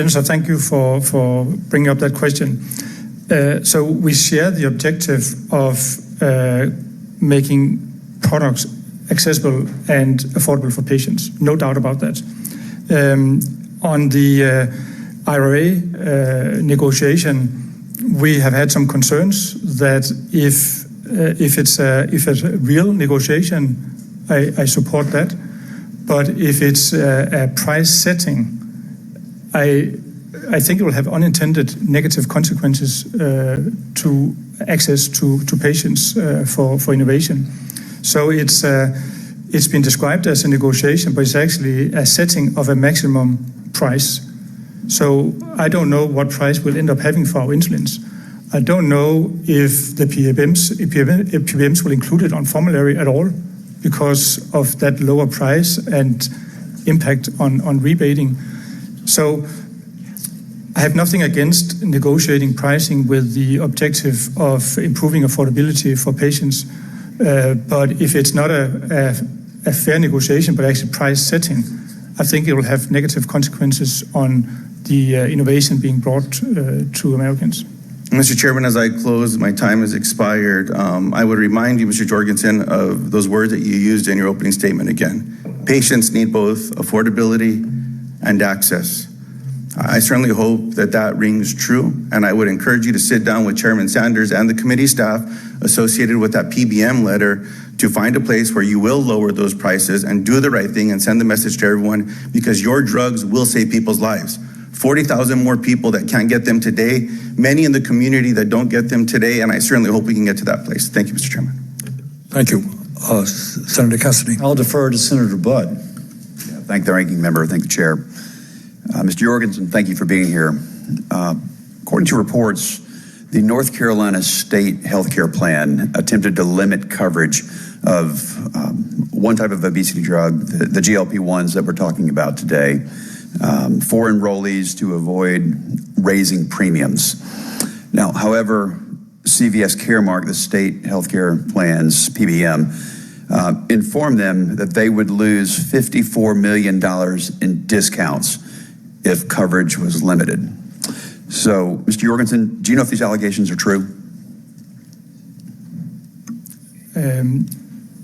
So thank you for bringing up that question. So we share the objective of making products accessible and affordable for patients. No doubt about that. On the IRA negotiation, we have had some concerns that if it's a real negotiation, I support that. But if it's a price setting, I think it will have unintended negative consequences to access to patients for innovation. So it's been described as a negotiation, but it's actually a setting of a maximum price. So I don't know what price we'll end up having for our insulins. I don't know if the PBMs will include it on formulary at all because of that lower price and impact on rebating. So I have nothing against negotiating pricing with the objective of improving affordability for patients. But if it's not a fair negotiation, but actually price setting, I think it will have negative consequences on the innovation being brought to Americans. Mr. Chairman, as I close, my time has expired. I would remind you, Mr. Jorgensen, of those words that you used in your opening statement again. Patients need both affordability and access. I certainly hope that rings true, and I would encourage you to sit down with Chairman Sanders and the committee staff associated with that PBM letter to find a place where you will lower those prices and do the right thing and send the message to everyone, because your drugs will save people's lives. 40,000 more people that can't get them today, many in the community that don't get them today, and I certainly hope we can get to that place. Thank you, Mr. Chairman. Thank you. Senator Cassidy. I'll defer to Senator Budd. Thank the ranking member. Thank the chair. Mr. Jorgensen, thank you for being here. According to reports, the North Carolina State Healthcare Plan attempted to limit coverage of one type of obesity drug, the GLP-1s that we're talking about today, for enrollees to avoid raising premiums. Now, however, CVS Caremark, the state healthcare plan's PBM, informed them that they would lose $54 million in discounts if coverage was limited. So, Mr. Jorgensen, do you know if these allegations are true?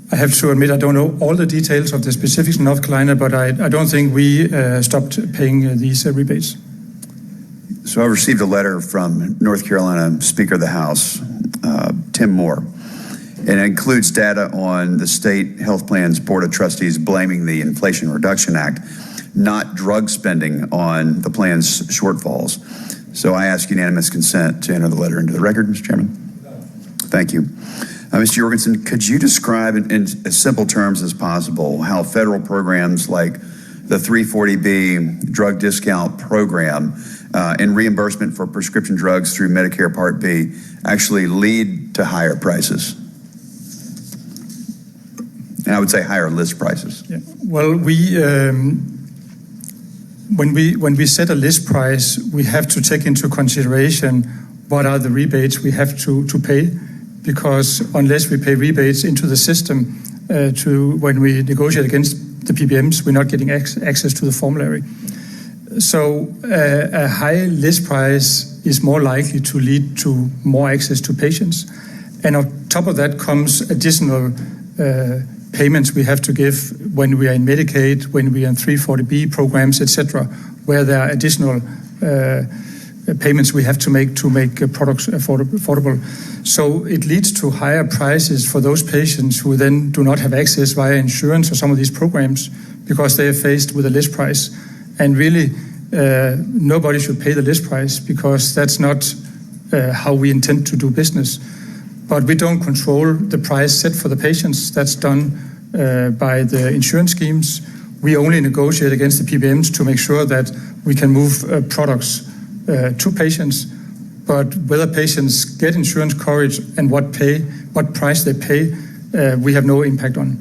I have to admit I don't know all the details of the specifics in North Carolina, but I don't think we stopped paying these rebates. So I received a letter from North Carolina Speaker of the House, Tim Moore, and it includes data on the state health plan's Board of Trustees blaming the Inflation Reduction Act, not drug spending, on the plan's shortfalls. So I ask unanimous consent to enter the letter into the record, Mr. Chairman. Thank you. Mr. Jorgensen, could you describe in as simple terms as possible how federal programs like the 340B drug discount program and reimbursement for prescription drugs through Medicare Part B actually lead to higher prices? And I would say higher list prices. Yeah. Well, when we set a list price, we have to take into consideration what are the rebates we have to pay, because unless we pay rebates into the system when we negotiate against the PBMs, we're not getting access to the formulary. So a high list price is more likely to lead to more access to patients. And on top of that comes additional payments we have to give when we are in Medicaid, when we are in 340B programs, etc., where there are additional payments we have to make products affordable. So it leads to higher prices for those patients who then do not have access via insurance or some of these programs because they are faced with a list price. And really, nobody should pay the list price because that's not how we intend to do business. But we don't control the price set for the patients. That's done by the insurance schemes. We only negotiate against the PBMs to make sure that we can move products to patients. But whether patients get insurance coverage and what price they pay, we have no impact on.